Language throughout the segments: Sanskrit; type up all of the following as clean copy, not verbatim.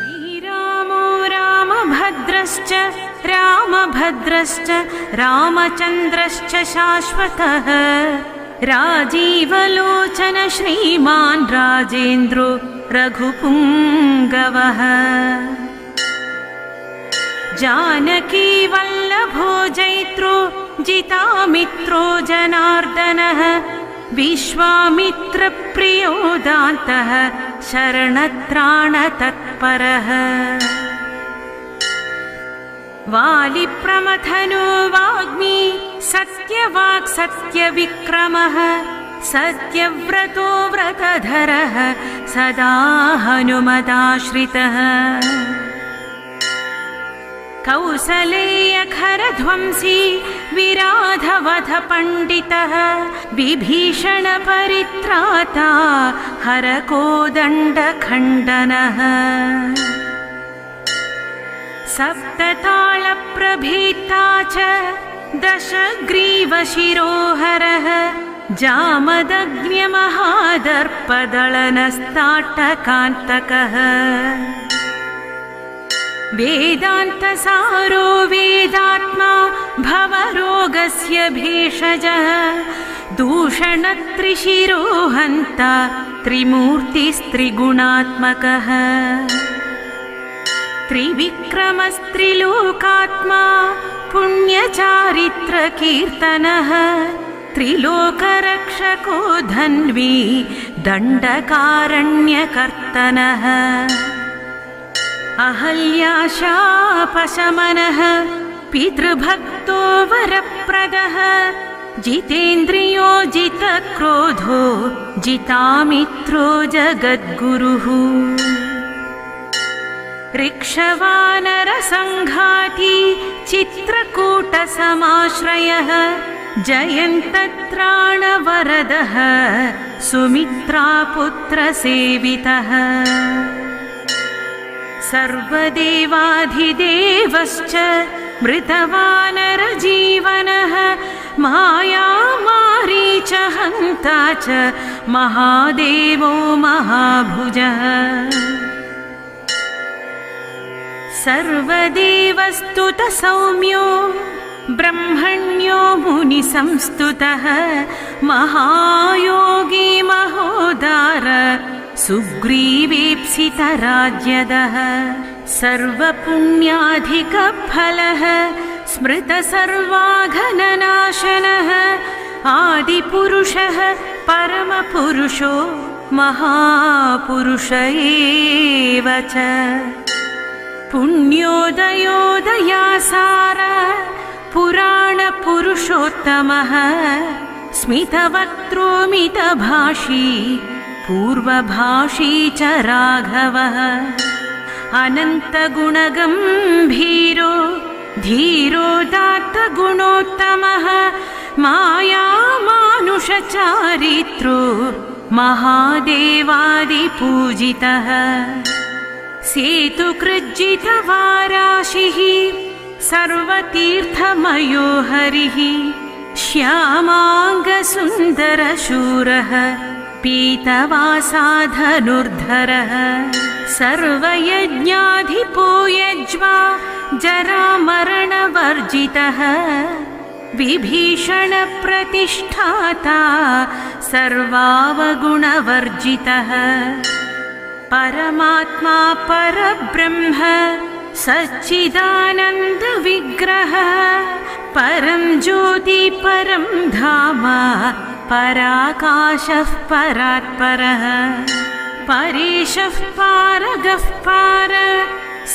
श्रीरामो रामभद्रश्च रामभद्रश्च रामचन्द्रश्च शाश्वतः राजीवलोचन श्रीमान् राजेन्द्रो रघुपुङ्गवः जानकी वल्लभो जैत्रो जितामित्रो जनार्दनः विश्वामित्रप्रियो दान्तः शरणत्राणतत्परः वालिप्रमथनो वाग्मी सत्यवाक् सत्यविक्रमः सत्यव्रतो व्रतधरः सदा हनुमदाश्रितः कौसलेयखरध्वंसी विराधवधपण्डितः विभीषणपरित्राता हरकोदण्डखण्डनः सप्ततालप्रभेत्ता च दशग्रीवशिरोहरः जामदग्न्यमहादर्पदलनस्ताटकान्तकः वेदान्तसारो वेदात्मा भवरोगस्य भेषजः दूषणत्रिशिरोहन्ता त्रिमूर्तिस्त्रिगुणात्मकः त्रिविक्रमस्त्रिलोकात्मा पुण्यचारित्रकीर्तनः त्रिलोकरक्षको धन्वी दण्डकारण्यकर्तनः अहल्याशापशमनः पितृभक्तो वरप्रदः जितेन्द्रियो जितक्रोधो जितामित्रो जगद्गुरुः ऋक्षवानरसङ्घाती चित्रकूटसमाश्रयः जयन्तत्राणवरदः सुमित्रापुत्रसेवितः सर्वदेवाधिदेवश्च मृतवानरजीवनः मायामारीचहन्ता च महादेवो महाभुजः सर्वदेवस्तुतसौम्यो ब्रह्मण्यो मुनिसंस्तुतः महायोगी महोदार सुग्रीवेप्सितराज्यदः सर्वपुण्याधिकफलः स्मृतसर्वाघननाशनः आदिपुरुषः परमपुरुषो महापुरुष एव च पुण्योदयोदयासार पुराणपुरुषोत्तमः स्मितवक्त्रो मितभाषी पूर्वभाषी च राघवः अनन्तगुणगम्भीरो धीरोदात्तगुणोत्तमः मायामानुषचारित्रो महादेवादिपूजितः सेतुकृज्जितवाराशिः सर्वतीर्थमयो हरिः श्यामाङ्गसुन्दरशूरः पीतवासाधनुर्धरः सर्वयज्ञाधिपो यज्वा जरामरणवर्जितः विभीषणप्रतिष्ठाता सर्वावगुणवर्जितः परमात्मा परब्रह्म सच्चिदानन्दविग्रह परं ज्योति परं धाम पराकाशः परात्परः परेशः पारगः पार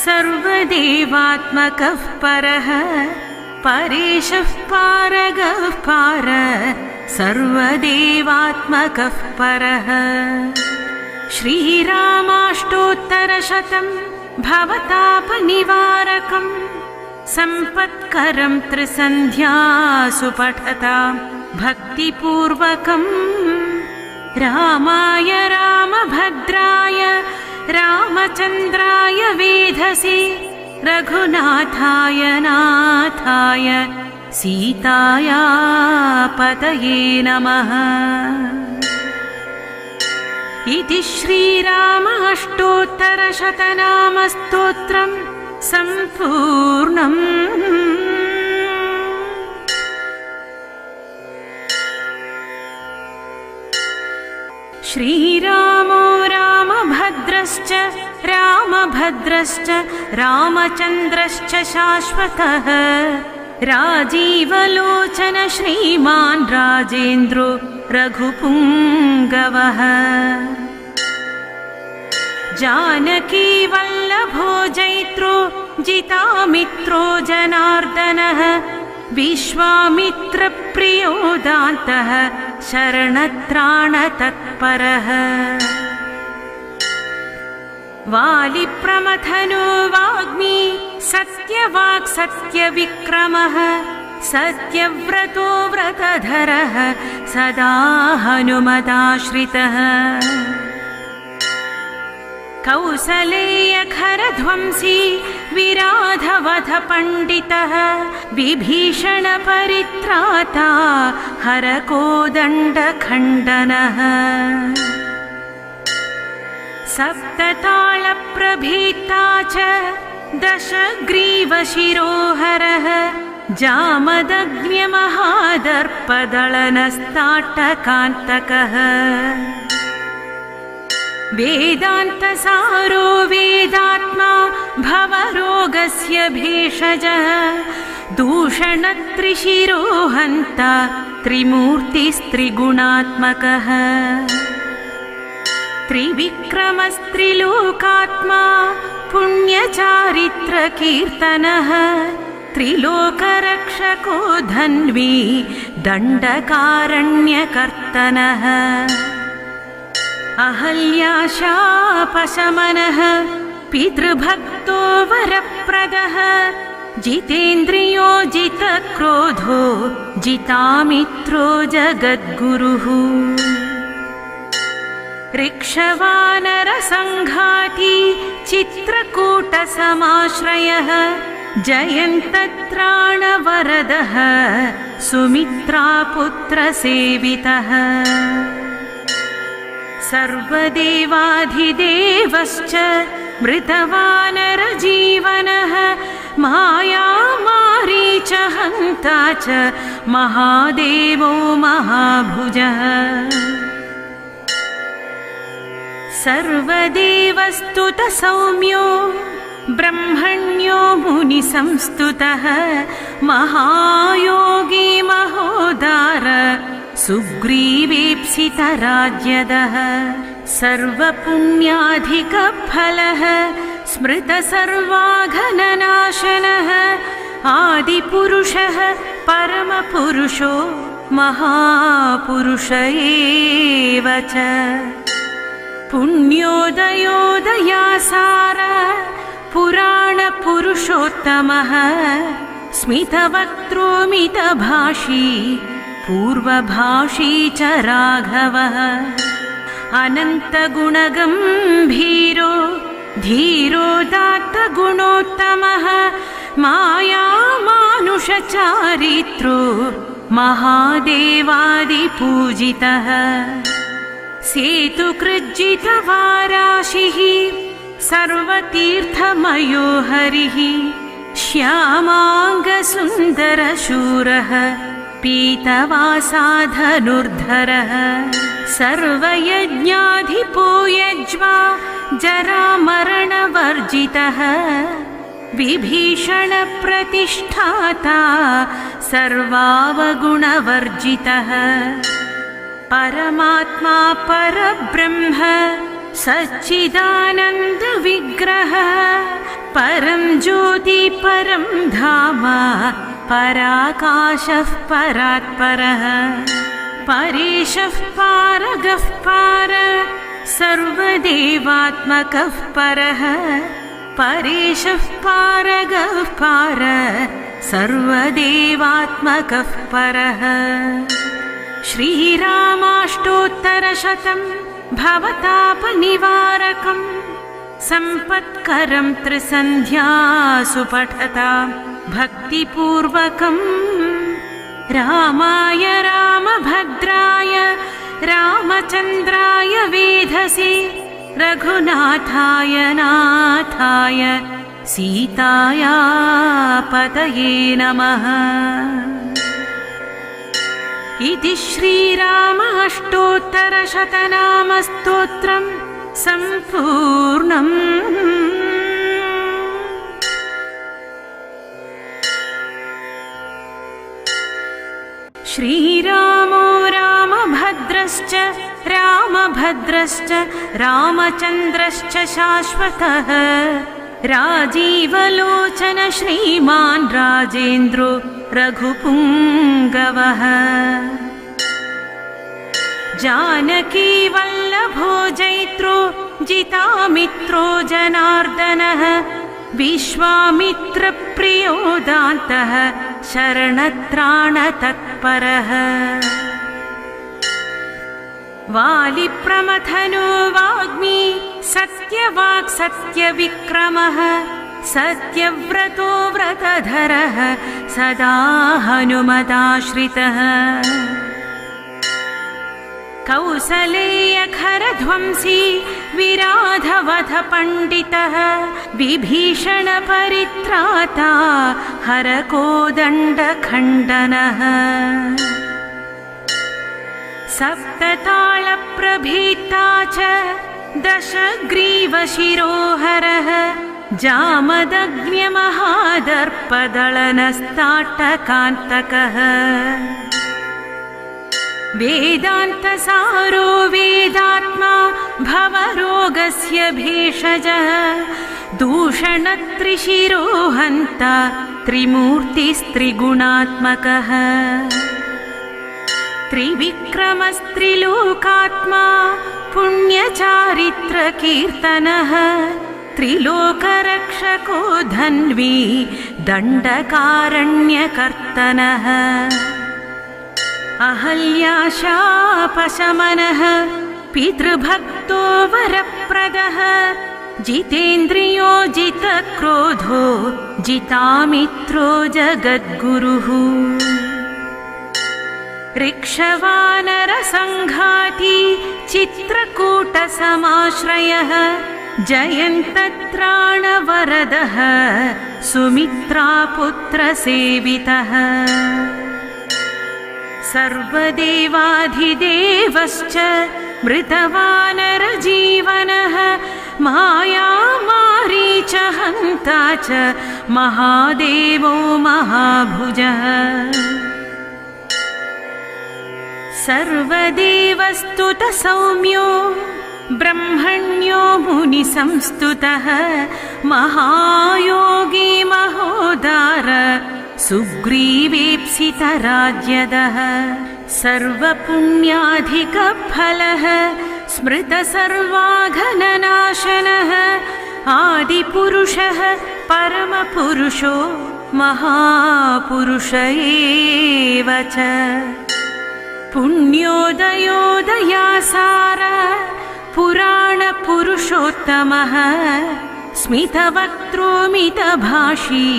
सर्वदेवात्मकः परः परेशः पारगः पार सर्वदेवात्मकः परः श्रीरामाष्टोत्तरशतं भवतापनिवारकं सम्पत्करं त्रिसन्ध्यासु पठतां भक्तिपूर्वकं रामाय रामभद्राय रामचन्द्राय वेधसे रघुनाथाय नाथाय सीताया पतये नमः। इति श्रीराम अष्टोत्तरशतनामस्तोत्रम् सम्पूर्णम्। श्रीरामो रामभद्रश्च रामभद्रश्च रामचन्द्रश्च शाश्वतः राजीवलोचन श्रीमान् राजेन्द्रो रघुपुङ्गवः। जानकी वल्लभो जैत्रो जितामित्रो जनार्दनः विश्वामित्रप्रियो दान्तः शरणत्राणतत्परः। वालिप्रमथनो वाग्मी सत्यवाक् सत्यविक्रमः सत्यव्रतो व्रतधरः सदा हनुमदाश्रितः। कौसलेयखरध्वंसी विराधवधपण्डितः विभीषणपरित्राता हरकोदण्डखण्डनः। सप्ततालप्रभीता च दशग्रीवशिरोहरः जामदग्न्यमहादर्पदलनस्ताटकान्तकः। वेदान्तसारो वेदात्मा भवरोगस्य भेषजः दूषणत्रिशिरो हन्ता त्रिमूर्तिस्त्रिगुणात्मकः। त्रिविक्रमस्त्रिलोकात्मा पुण्यचारित्रकीर्तनः त्रिलोकरक्षको धन्वी दण्डकारण्यकर्तनः। अहल्याशापशमनः पितृभक्तो वरप्रदः जितेन्द्रियो जितक्रोधो जितामित्रो जगद्गुरुः। ऋक्षवानरसङ्घाती चित्रकूटसमाश्रयः जयन्तत्राणवरदः सुमित्रापुत्रसेवितः। सर्वदेवाधिदेवश्च मृतवानरजीवनः मायामारीच हन्ता च महादेवो महाभुजः। सर्वदेवस्तुतसौम्यो ब्रह्मण्यो मुनिसंस्तुतः महायोगी महोदार सुग्रीवेप्सितराज्यदः। सर्वपुण्याधिकफलः स्मृतसर्वाघननाशनः आदिपुरुषः परमपुरुषो महापुरुष एव च। पुण्योदयोदयासार पुराणपुरुषोत्तमः स्मितवक्त्रोमितभाषी पूर्वभाषी च राघवः। अनन्तगुणगम्भीरो धीरोदात्तगुणोत्तमः मायामानुषचारित्रो महादेवादिपूजितः। सेतुकृज्जितवाराशिः सर्वतीर्थमयो हरिः श्यामाङ्गसुन्दरशूरः पीतवासाधनुर्धरः। सर्वयज्ञाधिपो यज्वा जरामरणवर्जितः विभीषणप्रतिष्ठाता सर्वावगुणवर्जितः। परमात्मा परब्रह्म सच्चिदानन्दविग्रह परं ज्योति परं धाम पराकाशः परात्परः। परेशः पारगः पार सर्वदेवात्मकः परः। परेशः पारगः पार सर्वदेवात्मकः परः। श्रीरामाष्टोत्तरशतम् भवतापनिवारकम् सम्पत्करं त्रिसन्ध्यासु पठता भक्तिपूर्वकम्। रामाय रामभद्राय रामचन्द्राय वेधसे रघुनाथाय नाथाय सीताया पतये नमः। इति श्रीराम अष्टोत्तरशतनामस्तोत्रम् सम्पूर्णम्। श्रीरामो रामभद्रश्च रामभद्रश्च रामचन्द्रश्च शाश्वतः राजीवलोचन श्रीमान् राजेन्द्रो रघुपुङ्गवः। जानकी वल्लभो जैत्रो जितामित्रो जनार्दनः विश्वामित्रप्रियो दान्तः शरणत्राणतत्परः। वालिप्रमथनो वाग्मी सत्यवाक् सत्यविक्रमः सत्यव्रतो व्रतधरः सदा हनुमदाश्रितः। कौसलेयखरध्वंसी विराधवधपण्डितः विभीषणपरित्राता हरकोदण्डखण्डनः। सप्ततालप्रभीता च दशग्रीवशिरोहरः जामदग्न्यमहादर्पदलनस्ताटकान्तकः। वेदान्तसारो वेदात्मा भवरोगस्य भेषजः दूषणत्रिशिरोहन्ता त्रिमूर्तिस्त्रिगुणात्मकः। त्रिविक्रमस्त्रिलोकात्मा पुण्यचारित्रकीर्तनः त्रिलोकरक्षको धन्वी दण्डकारण्यकर्तनः। अहल्याशापशमनः पितृभक्तो वरप्रदः जितेन्द्रियो जितक्रोधो जितामित्रो जगद्गुरुः। ऋक्षवानरसङ्घाती चित्रकूटसमाश्रयः जयन्तत्राणवरदः सुमित्रापुत्रसेवितः। सर्वदेवाधिदेवश्च मृतवानरजीवनः मायामारीचहन्ता च महादेवो महाभुजः। सर्वदेवस्तुतसौम्यो ब्रह्मण्यो मुनिसंस्तुतः महायोगी महोदार सुग्रीवेप्सितराज्यदः। सर्वपुण्याधिकफलः स्मृतसर्वाघननाशनः आदिपुरुषः परमपुरुषो महापुरुष एव च। पुण्योदयोदयासार पुराणपुरुषोत्तमः स्मितवक्त्रो मितभाषी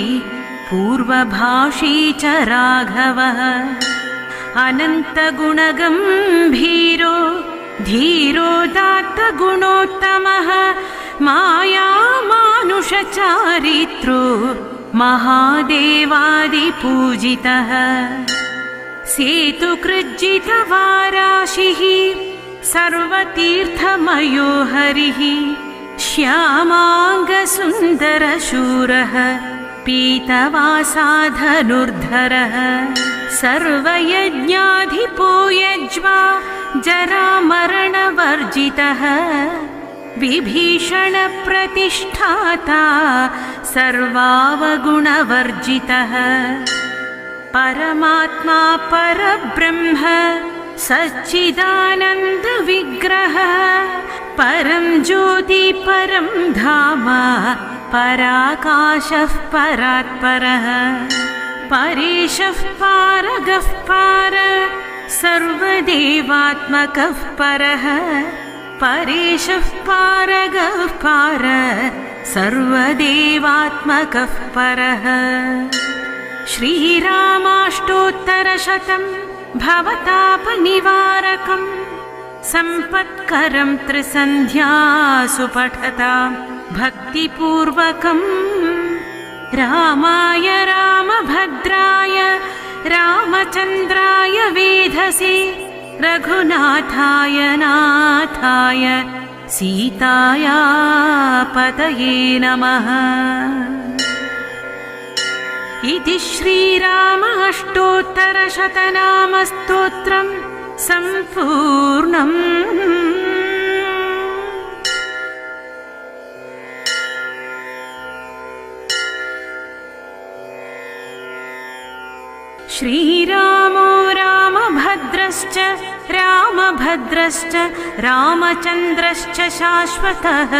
पूर्वभाषी च राघवः। अनन्तगुणगम्भीरो धीरोदात्तगुणोत्तमः मायामानुषचारित्रो महादेवादिपूजितः। सेतुकृज्जितवाराशिः सर्वतीर्थमयो हरिः श्यामाङ्गसुन्दरशूरः पीतवासाधनुर्धरः। सर्वयज्ञाधिपो यज्वा जरामरणवर्जितः विभीषणप्रतिष्ठाता सर्वावगुणवर्जितः। परमात्मा परब्रह्म सच्चिदानन्दविग्रह परं ज्योति परं धाम पराकाशः परात्परः। परेशः पारगः पार सर्वदेवात्मकः परः। परेशः पारगः पार सर्वदेवात्मकः परः। श्रीरामाष्टोत्तरशतं भवतापनिवारकं सम्पत्करं त्रिसन्ध्यासु पठतां भक्तिपूर्वकम् रामाय रामभद्राय रामचन्द्राय वेधसे रघुनाथाय नाथाय सीताया पतये नमः। इति श्रीराम अष्टोत्तरशतनामस्तोत्रं सम्पूर्णम्। श्रीरामो रामभद्रश्च रामभद्रश्च रामचन्द्रश्च शाश्वतः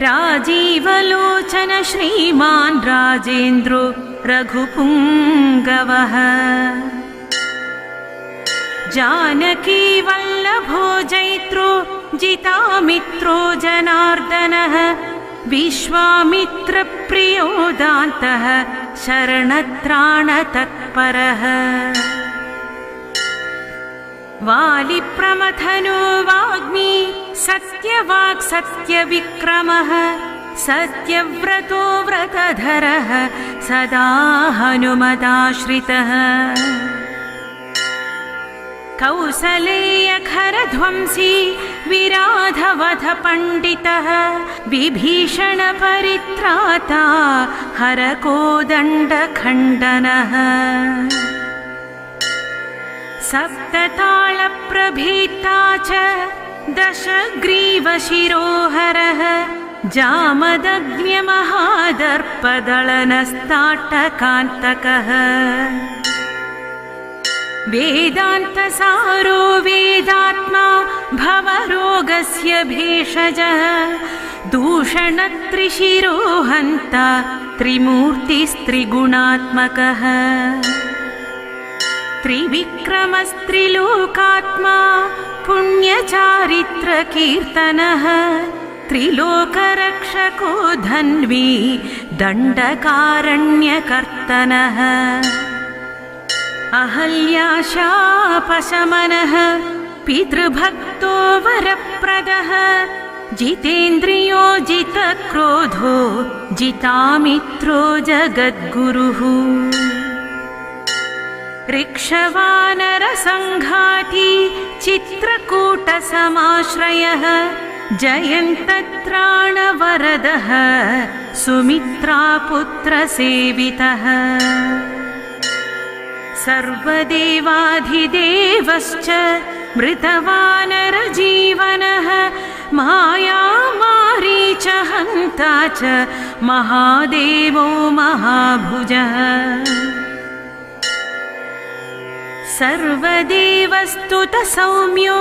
राजीवलोचन श्रीमान् राजेन्द्रो रघुपुङ्गवः जानकी वल्लभो जैत्रो जितामित्रो जनार्दनः विश्वामित्रप्रियो दान्तः शरणत्राणतत्परः वालिप्रमथनो वाग्मी सत्यवाक् सत्यविक्रमः सत्यव्रतो व्रतधरः सदा हनुमदाश्रितः कौसलेयखरध्वंसी विराधवधपण्डितः विभीषणपरित्राता हरकोदण्डखण्डनः सप्ततालप्रभेत्ता च दशग्रीवशिरोहरः जामदग्न्यमहादर्पदलनस्ताटकान्तकः वेदान्तसारो वेदात्मा भवरोगस्य भेषजः दूषणत्रिशिरोहन्ता त्रिमूर्तिस्त्रिगुणात्मकः त्रिविक्रमस्त्रिलोकात्मा पुण्यचारित्रकीर्तनः त्रिलोकरक्षको धन्वी दण्डकारण्यकर्तनः अहल्याशापशमनः पितृभक्तो वरप्रदः जितेन्द्रियो जितक्रोधो जितामित्रो जगद्गुरुः ऋक्षवानरसङ्घाती चित्रकूटसमाश्रयः जयन्तत्राणवरदः सुमित्रापुत्रसेवितः सर्वदेवाधिदेवश्च मृतवानरजीवनः मायामारीचहन्ता च महादेवो महाभुजः सर्वदेवस्तुतसौम्यो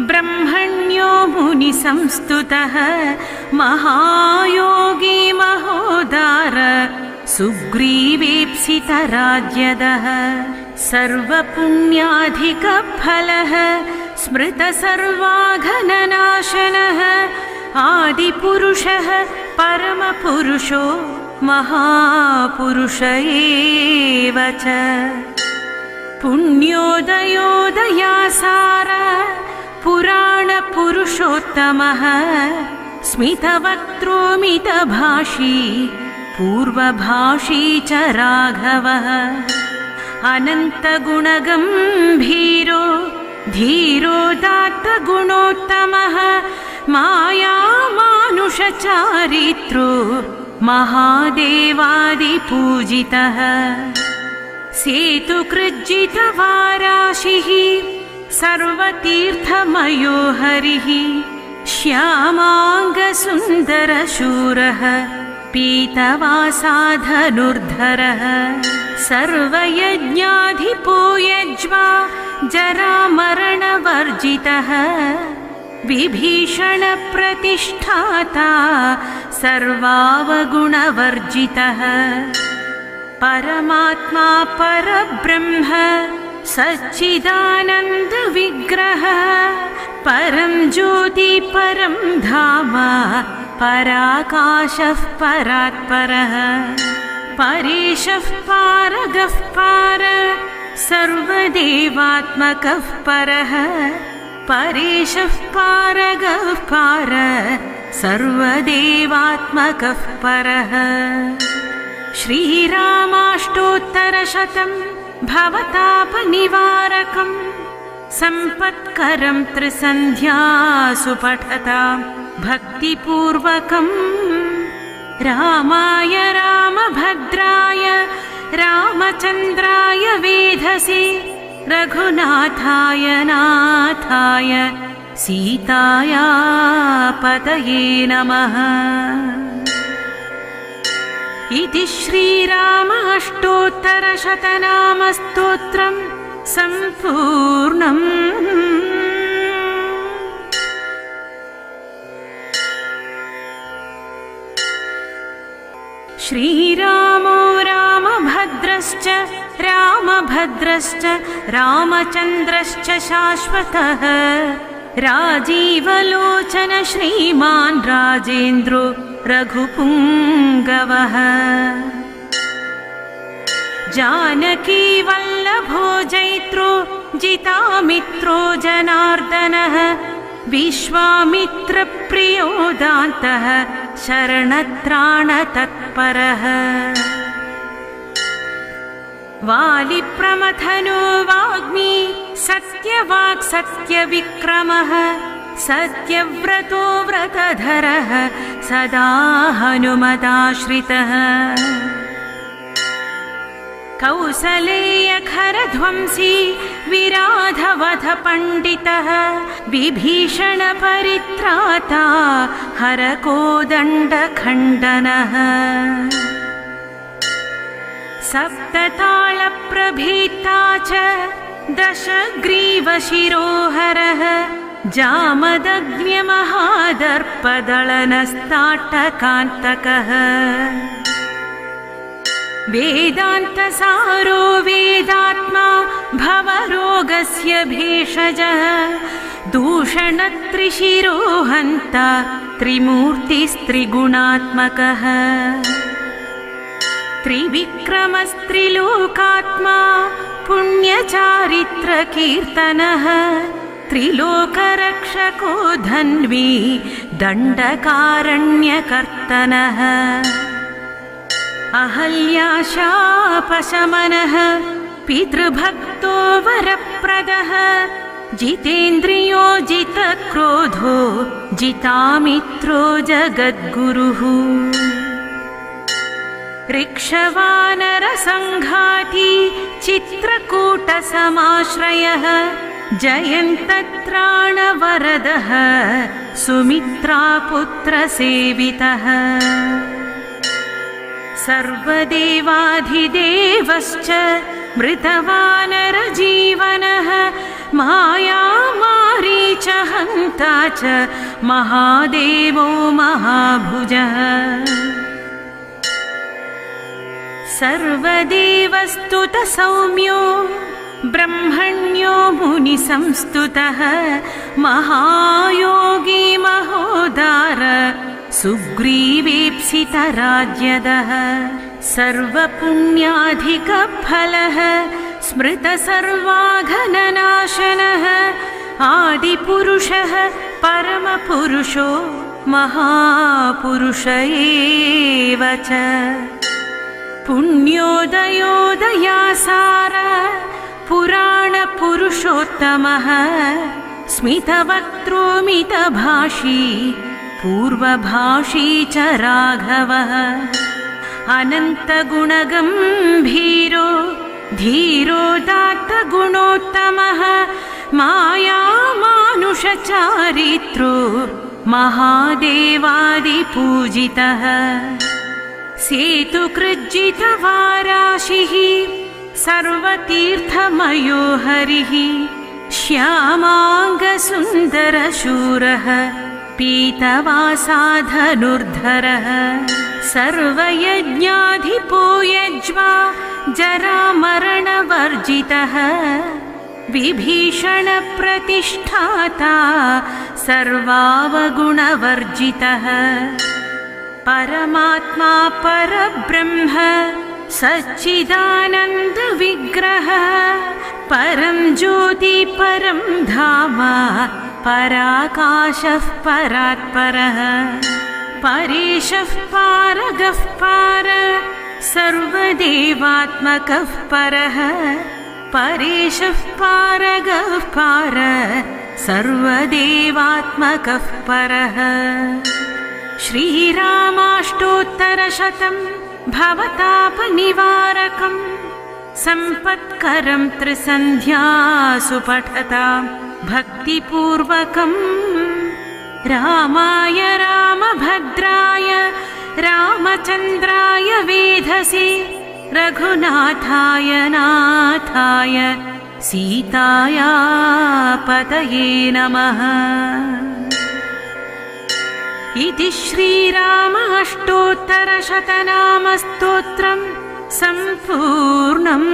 ब्रह्मण्यो मुनिसंस्तुतः महायोगी महोदार सुग्रीवेप्सितराज्यदः सर्वपुण्याधिकफलः स्मृतसर्वाघननाशनः आदिपुरुषः परमपुरुषो महापुरुष एव च पुण्योदयोदयासार पुराणपुरुषोत्तमः स्मितवक्त्रोमितभाषी पूर्वभाषी च राघवः अनन्तगुणगम्भीरो धीरोदात्तगुणोत्तमः मायामानुषचारित्रो महादेवादिपूजितः सेतुकृज्जितवाराशिः सर्वतीर्थमयो हरिः श्यामाङ्गसुन्दरशूरः पीतवासाधनुर्धरः सर्वयज्ञाधिपो यज्वा जरामरणवर्जितः विभीषणप्रतिष्ठाता सर्वावगुणवर्जितः परमात्मा परब्रह्म सच्चिदानन्दविग्रह परं ज्योति परं धाम पराकाशः परात्परः परेशः पारगः पार सर्वदेवात्मकः परः परेशः पारगः पार सर्वदेवात्मकः परः श्रीरामाष्टोत्तरशतं भवतापनिवारकं सम्पत्करं त्रिसन्ध्यासु पठतां भक्तिपूर्वकम् रामाय रामभद्राय रामचन्द्राय वेधसे रघुनाथाय नाथाय सीताया पतये नमः। इति श्रीराम अष्टोत्तरशतनामस्तोत्रं सम्पूर्णम्। श्रीरामो रामभद्रश्च रामभद्रश्च रामचन्द्रश्च शाश्वतः राजीवलोचन श्रीमान् राजेन्द्रो रघुपुङ्गवः जानकी वल्लभो जैत्रो जितामित्रो जनार्दनः विश्वामित्रप्रियो दान्तः शरणत्राणतत्परः वालिप्रमथनो वाग्मी सत्यवाक् सत्यविक्रमः सत्यव्रतो व्रतधरः सदा हनुमदाश्रितः कौसलेयखरध्वंसी विराधवधपण्डितः विभीषणपरित्राता हरकोदण्डखण्डनः सप्ततालप्रभीता च दशग्रीवशिरोहरः जामदग्न्यमहादर्पदलनस्ताटकान्तकः वेदान्तसारो वेदात्मा भवरोगस्य भेषजः दूषणत्रिशिरोहन्ता त्रिमूर्तिस्त्रिगुणात्मकः त्रिविक्रमस्त्रिलोकात्मा पुण्यचारित्रकीर्तनः त्रिलोकरक्षको धन्वी दण्डकारण्यकर्तनः अहल्याशापशमनः पितृभक्तो वरप्रदः जितेन्द्रियो जितक्रोधो जितामित्रो जगद्गुरुः ऋक्षवानरसङ्घाती चित्रकूटसमाश्रयः जयन्तत्राणवरदः सुमित्रापुत्रसेवितः सर्वदेवाधिदेवश्च मृतवानरजीवनः मायामारीचहन्ता च महादेवो महाभुजः सर्वदेवस्तुतसौम्यो ब्रह्मण्यो मुनिसंस्तुतः महायोगी महोदार सुग्रीवेप्सितराज्यदः सर्वपुण्याधिकफलः स्मृतसर्वाघननाशनः आदिपुरुषः परमपुरुषो महापुरुष एव च पुण्योदयोदयासार पुराणपुरुषोत्तमः स्मितवक्त्रोमितभाषी पूर्वभाषी च राघवः अनन्तगुणगम्भीरो धीरोदात्तगुणोत्तमः मायामानुषचारित्रो महादेवादिपूजितः सेतुकृज्जितवाराशिः सर्वतीर्थमयो हरिः श्यामाङ्गसुन्दरशूरः पीतवासाधनुर्धरः सर्वयज्ञाधिपो यज्वा जरामरणवर्जितः विभीषणप्रतिष्ठाता सर्वावगुणवर्जितः परमात्मा परब्रह्म सच्चिदानन्दविग्रह परं ज्योति परं धाम पराकाशः परात्परः परेशः पारगः पार सर्वदेवात्मकः परः परेशः पारगः पार सर्वदेवात्मकः परः श्रीरामाष्टोत्तरशतं भवतापनिवारकं सम्पत्करं त्रिसन्ध्यासु पठतां भक्तिपूर्वकं रामाय रामभद्राय रामचन्द्राय वेधसे रघुनाथाय नाथाय सीताया पतये नमः। इति श्रीराम अष्टोत्तरशतनामस्तोत्रम् सम्पूर्णम्।